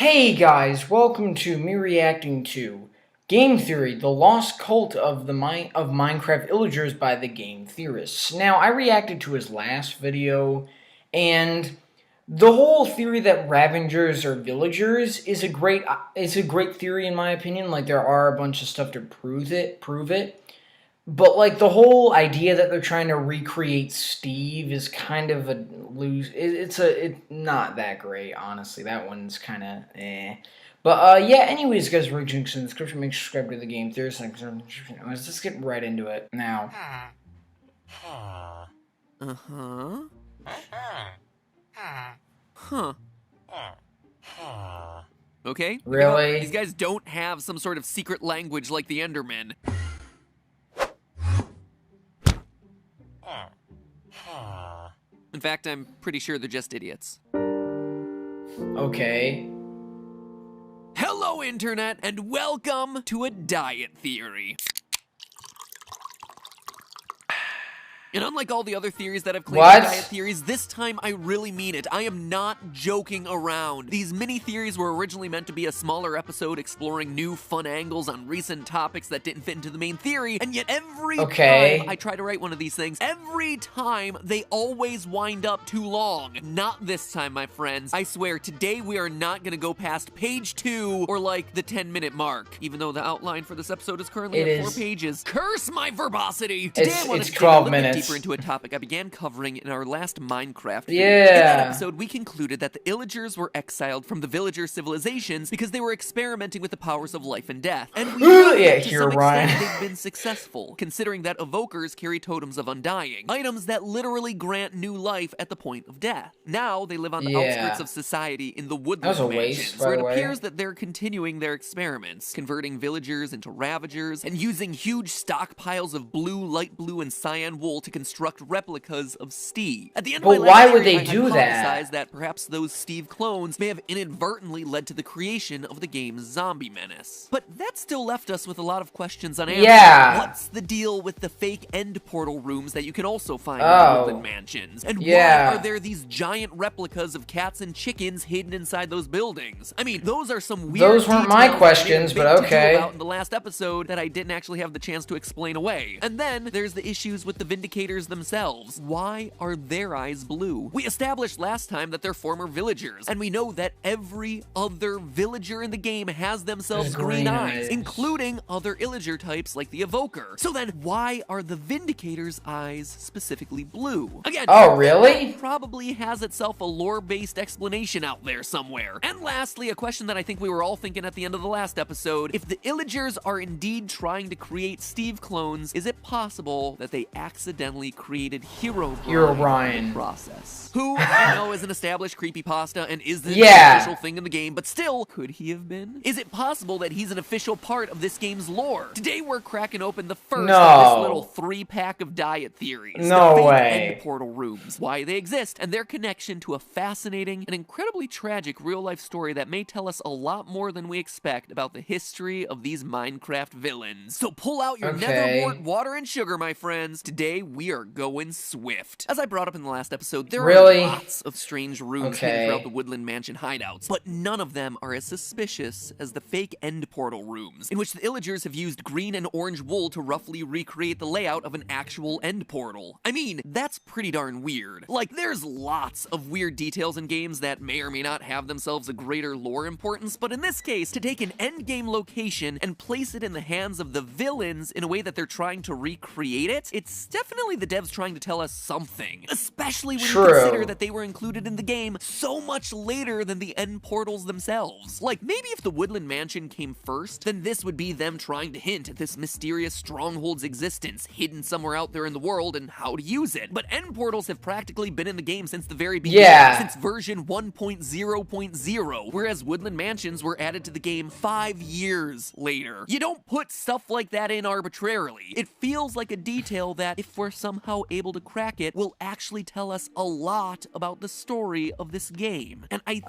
Hey guys, welcome to me reacting to Game Theory, the lost cult of Minecraft Illagers by the Game Theorists. Now, I reacted to his last video, and the whole theory that Ravengers are villagers is a great theory in my opinion. Like, there are a bunch of stuff to prove it. But, like, the whole idea that they're trying to recreate Steve is kind of a lose. It's not that great, honestly. That one's kind of eh. But, yeah, anyways, guys, links in the description. Make sure to subscribe to the Game Theorist. Let's just get right into it now. Okay? Really? These guys don't have some sort of secret language like the Endermen. In fact, I'm pretty sure they're just idiots. Okay. Hello, Internet, and welcome to a diet theory. And unlike all the other theories that I've claimed are diet theories, this time I really mean it. I am not joking around. These mini theories were originally meant to be a smaller episode exploring new fun angles on recent topics that didn't fit into the main theory, and yet every time I try to write one of these things, every time they always wind up too long. Not this time, my friends. I swear, today we are not gonna go past page 2 or like the 10-minute mark, even though the outline for this episode is currently at 4 pages. Curse my verbosity! Today I want to take a little bit deeper into a topic I began covering in our last Minecraft video. In that episode, we concluded that the Illagers were exiled from the villager civilizations because they were experimenting with the powers of life and death. And we know that to some extent they've been successful, considering that evokers carry totems of undying, items that literally grant new life at the point of death. Now they live on the outskirts of society in the woodland mansions, where it appears that they're continuing their experiments, converting villagers into ravagers, and using huge stockpiles of blue, light blue, and cyan wool to construct replicas of Steve. At the end of my why would theory, they do that? That perhaps those Steve clones may have inadvertently led to the creation of the game's zombie menace. But that still left us with a lot of questions unanswered. What's the deal with the fake end portal rooms that you can also find in the woodland mansions? And why are there these giant replicas of cats and chickens hidden inside those buildings? I mean, those are some weird Those weren't my questions, but okay. About in the last episode that I didn't actually have the chance to explain away. And then there's the issues with the Vindicators themselves. Why are their eyes blue? We established last time that they're former villagers, and we know that every other villager in the game has themselves green eyes, including other Illager types like the Evoker. So then, why are the Vindicators' eyes specifically blue? Again, that probably has itself a lore-based explanation out there somewhere. And lastly, a question that I think we were all thinking at the end of the last episode: if the Illagers are indeed trying to create Steve clones, is it possible that they accidentally created Herobrine in the process? Who I know is an established creepypasta and isn't an official thing in the game, but still, could he have been? Is it possible that he's an official part of this game's lore? Today we're cracking open the first of this little 3-pack of diet theories. The fake end portal rooms, why they exist, and their connection to a fascinating and incredibly tragic real-life story that may tell us a lot more than we expect about the history of these Minecraft villains. So pull out your netherwort, water, and sugar, my friends. Today we are going swift. As I brought up in the last episode, there are lots of strange rooms hidden throughout the woodland mansion hideouts, but none of them are as suspicious as the fake end portal rooms, in which the Illagers have used green and orange wool to roughly recreate the layout of an actual end portal. I mean, that's pretty darn weird. Like, there's lots of weird details in games that may or may not have themselves a greater lore importance, but in this case, to take an endgame location and place it in the hands of the villains in a way that they're trying to recreate it, it's definitely the devs trying to tell us something, especially when you consider that they were included in the game so much later than the end portals themselves. Like, maybe if the woodland mansion came first, then this would be them trying to hint at this mysterious stronghold's existence hidden somewhere out there in the world and how to use it. But end portals have practically been in the game since the very beginning, since version 1.0.0, whereas woodland mansions were added to the game 5 years later. You don't put stuff like that in arbitrarily. It feels like a detail that, if we're somehow able to crack it will actually tell us a lot about the story of this game. And I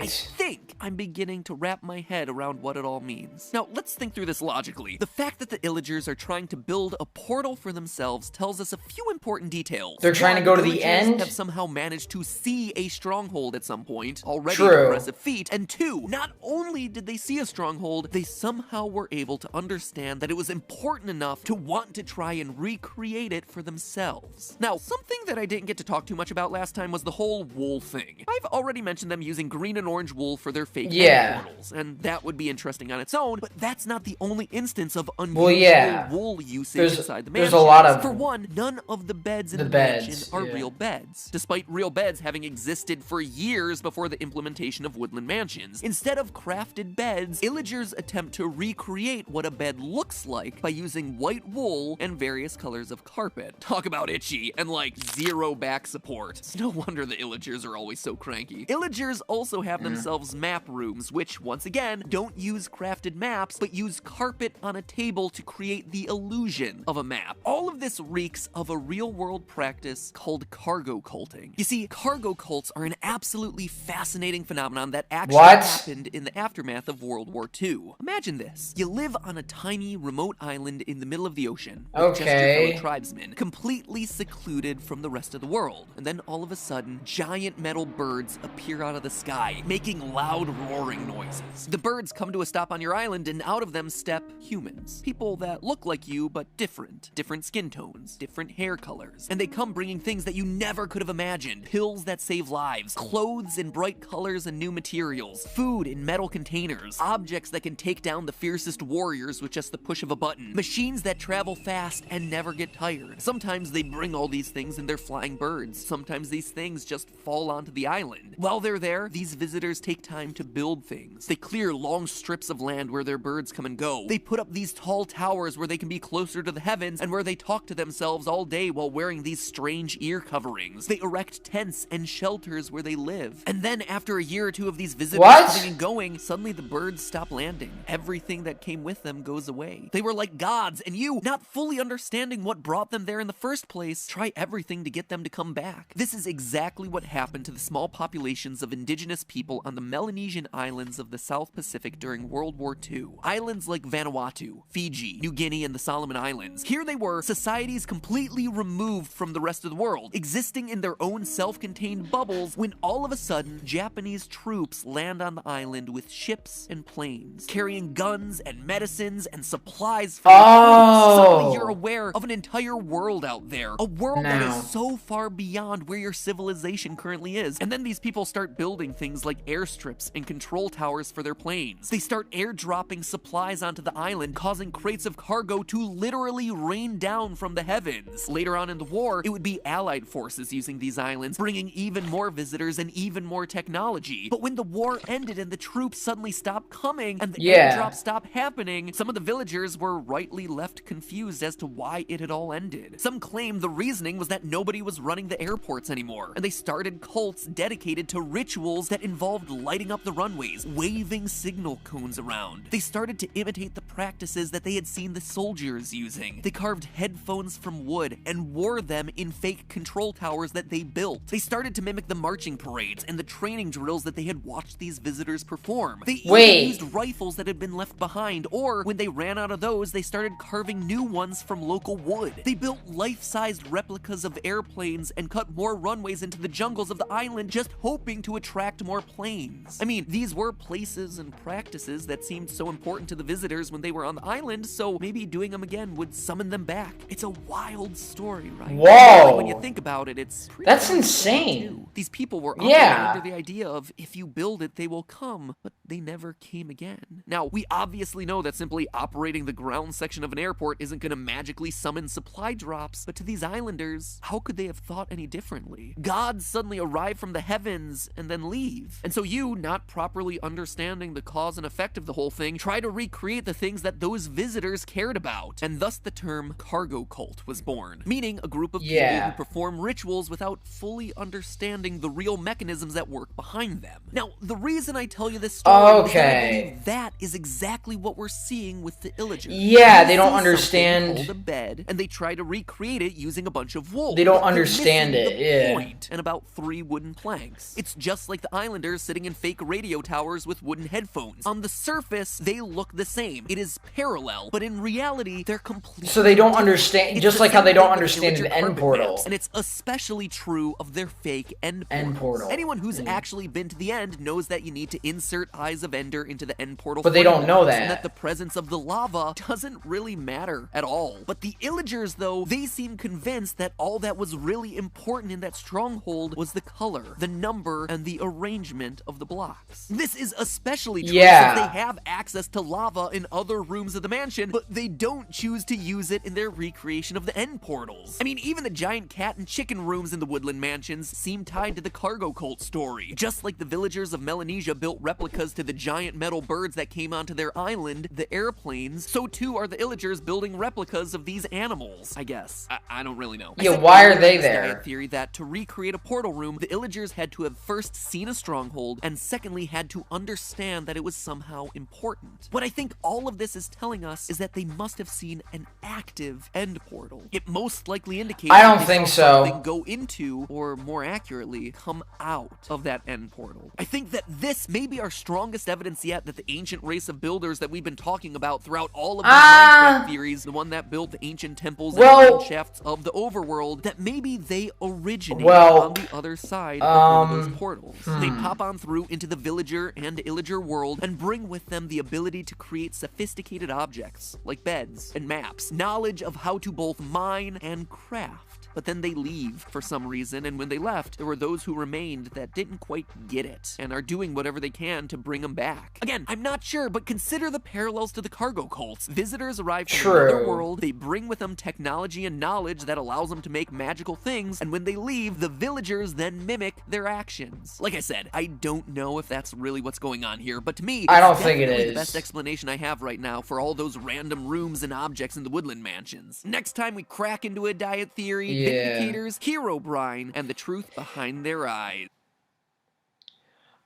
think I'm beginning to wrap my head around what it all means. Now, let's think through this logically. The fact that the Illagers are trying to build a portal for themselves tells us a few important details. They're trying to go to the Illagers end? have somehow managed to see a stronghold at some point, already True. an impressive feat. And two, not only did they see a stronghold, they somehow were able to understand that it was important enough to want to try and recreate it for themselves. Now, something that I didn't get to talk too much about last time was the whole wool thing. I've already mentioned them using green and orange wool for their fake portals, and that would be interesting on its own, but that's not the only instance of unusual wool usage inside the mansion. There's a lot of... For one, none of the beds in the mansion are real beds, despite real beds having existed for years before the implementation of woodland mansions. Instead of crafted beds, Illagers attempt to recreate what a bed looks like by using white wool and various colors of carpet. Talk about itchy and like zero back support. It's no wonder the Illagers are always so cranky. Illagers also have themselves map rooms, which once again don't use crafted maps, but use carpet on a table to create the illusion of a map. All of this reeks of a real-world practice called cargo culting. You see, cargo cults are an absolutely fascinating phenomenon that actually happened in the aftermath of World War II. Imagine this. You live on a tiny, remote island in the middle of the ocean with just your fellow tribesmen, completely secluded from the rest of the world. And then all of a sudden, giant metal birds appear out of the sky, making loud roaring noises. The birds come to a stop on your island, and out of them step humans. People that look like you, but different. Different skin tones, different hair colors. And they come bringing things that you never could have imagined. Pills that save lives, clothes in bright colors and new materials, food in metal containers, objects that can take down the fiercest warriors with just the push of a button, machines that travel fast and never get tired. Sometimes they bring all these things in their flying birds. Sometimes these things just fall onto the island. While they're there, these visitors take time to build things. They clear long strips of land where their birds come and go. They put up these tall towers where they can be closer to the heavens and where they talk to themselves all day while wearing these strange ear coverings. They erect tents and shelters where they live. And then after a year or two of these visitors coming and going, suddenly the birds stop landing. Everything that came with them goes away. They were like gods, and you, not fully understanding what brought them there in the first place, try everything to get them to come back. This is exactly what happened to the small populations of indigenous people on the Melanesian islands of the South Pacific during World War II. Islands like Vanuatu, Fiji, New Guinea, and the Solomon Islands. Here they were, societies completely removed from the rest of the world, existing in their own self-contained bubbles, when all of a sudden, Japanese troops land on the island with ships and planes, carrying guns and medicines and supplies for the troops. Suddenly you're aware of an entire world out there, a world that is so far beyond where your civilization currently is. And then these people start building things like airstrips and control towers for their planes. They start airdropping supplies onto the island, causing crates of cargo to literally rain down from the heavens. Later on in the war, it would be Allied forces using these islands, bringing even more visitors and even more technology. But when the war ended and the troops suddenly stopped coming and the airdrops stopped happening, some of the villagers were rightly left confused as to why it had all ended. Some claim the reasoning was that nobody was running the airports anymore, and they started cults dedicated to rituals that involved lighting up the runways, waving signal cones around. They started to imitate the practices that they had seen the soldiers using. They carved headphones from wood and wore them in fake control towers that they built. They started to mimic the marching parades and the training drills that they had watched these visitors perform. They even used rifles that had been left behind, or when they ran out of those, they started carving new ones from local wood. They built life-sized replicas of airplanes and cut more runways into the jungles of the island, just hoping to attract more planes. I mean, these were places and practices that seemed so important to the visitors when they were on the island, so maybe doing them again would summon them back. It's a wild story, right? Whoa! When you think about it, it's pretty That's insane. These people were under the idea of, if you build it, they will come, but they never came again. Now, we obviously know that simply operating the ground section of an airport isn't going to magically summon supply drops, but to these islanders, how could they have thought any differently? Gods suddenly arrive from the heavens and then leave. And so you, not properly understanding the cause and effect of the whole thing, try to recreate the things that those visitors cared about. And thus the term cargo cult was born, meaning a group of people who perform rituals without fully understanding the real mechanisms that work behind them. Now, the reason I tell you this story is that I believe that is exactly what we're seeing with the Illagers. Yeah, they don't understand. Hold a bed, and they try to recreate it using a bunch of wool. They don't They're understand missing it, the yeah. point and about 3 wooden planks. It's just like the Islanders sitting in fake radio towers with wooden headphones. On the surface, they look the same. It is parallel, but in reality, they're completely So they don't different. understand, It's just the like how same they don't thing with understand Illager an end carpet portal. maps, and it's especially true of their fake end portal. Anyone who's actually been to the end knows that you need to insert Eyes of Ender into the end portal. But they don't know frameworks, that. and that the presence of the lava doesn't really matter at all. But the Illagers, though, they seem convinced that all that was really important in that stronghold was the color, the number, and the arrangement of the blocks. This is especially true since they have access to lava in other rooms of the mansion, but they don't choose to use it in their recreation of the end portals. I mean, even the giant cat and chicken rooms in the woodland mansions seem tied to the cargo cult story. Just like the villagers of Melanesia built replicas to the giant metal birds that came onto their island, the airplanes, so too are the Illagers building replicas of these animals, I guess. I don't really know. Yeah, why are they there? Diet theory that to recreate a portal room, the Illagers had to have first seen a stronghold, and secondly had to understand that it was somehow important. What I think all of this is telling us is that they must have seen an active end portal. It most likely indicates I don't that they think saw so. something go into, or more accurately, come out of that end portal. I think that this may be our strongest evidence yet that the ancient race of builders that we've been talking about throughout all of these Minecraft theories, the one that built the ancient temples and mine shafts of the overworld, that maybe they originate on the other side of one of those portals. They pop on through into the villager and Illager world and bring with them the ability to create sophisticated objects, like beds and maps, knowledge of how to both mine and craft. But then they leave for some reason, and when they left, there were those who remained that didn't quite get it, and are doing whatever they can to bring them back. Again, I'm not sure, but consider the parallels to the cargo cults. Visitors arrive from another world, they bring with them technology and knowledge that allows them to make magical things, and when they leave, the villagers then mimic their actions. Like I said, I don't know if that's really what's going on here, but to me, I don't think it is the best explanation I have right now for all those random rooms and objects in the woodland mansions. Next time we crack into a diet theory, Vindicators, Herobrine, and the truth behind their eyes.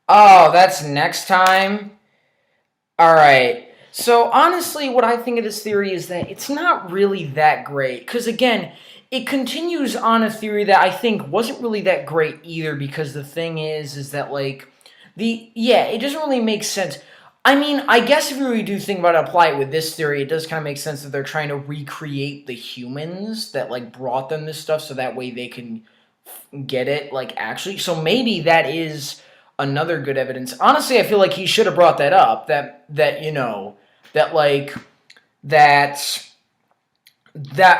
Oh, that's next time? Alright. So, honestly, what I think of this theory is that it's not really that great. Because, again, it continues on a theory that I think wasn't really that great either. Because the thing is that, like, it doesn't really make sense. I mean, I guess if you really do think about it, apply it with this theory, it does kind of make sense that they're trying to recreate the humans that, like, brought them this stuff so that way they can get it, like, actually. So maybe that is another good evidence. Honestly, I feel like he should have brought that up, that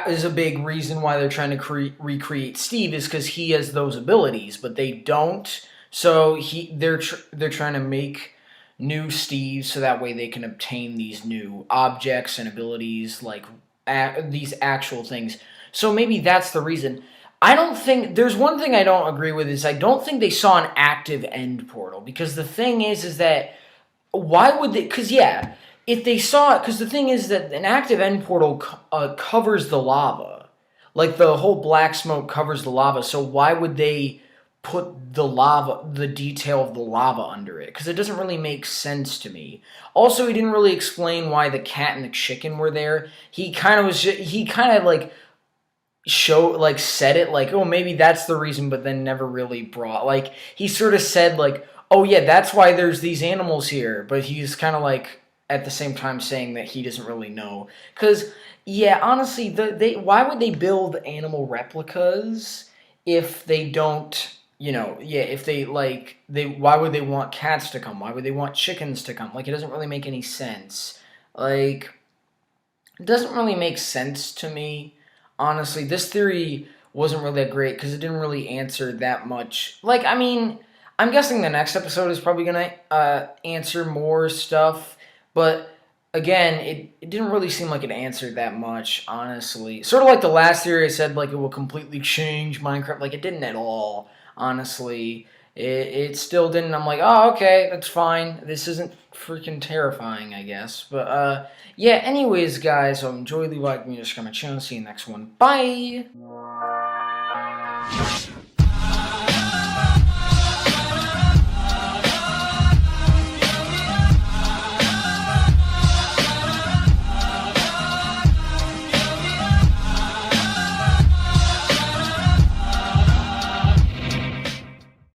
is a big reason why they're trying to recreate Steve, is because he has those abilities, but they don't. So they're trying to make new Steves so that way they can obtain these new objects and abilities, like these actual things. So maybe that's the reason. I don't think, there's one thing I don't agree with, is I don't think they saw an active end portal, because the thing is that, why would they, because yeah, if they saw it, because the thing is that an active end portal covers the lava, like the whole black smoke covers the lava, so why would they put the detail of the lava under it? Because it doesn't really make sense to me. Also, he didn't really explain why the cat and the chicken were there. He kind of said it like, oh, maybe that's the reason, but then never really brought, like, he sort of said like, oh yeah, that's why there's these animals here, but he's kind of like at the same time saying that he doesn't really know. Because yeah, honestly, why would they build animal replicas if they don't, why would they want cats to come? Why would they want chickens to come? Like, it doesn't really make any sense. Like, it doesn't really make sense to me. Honestly, this theory wasn't really that great because it didn't really answer that much. Like, I mean, I'm guessing the next episode is probably going to answer more stuff. But, again, it didn't really seem like it answered that much, honestly. Sort of like the last theory I said, like, it will completely change Minecraft. Like, it didn't at all, honestly. It still didn't. I'm like, oh, okay, that's fine. This isn't freaking terrifying, I guess. But, yeah, anyways, guys, enjoy, leave a like, and subscribe to my channel. See you next one. Bye!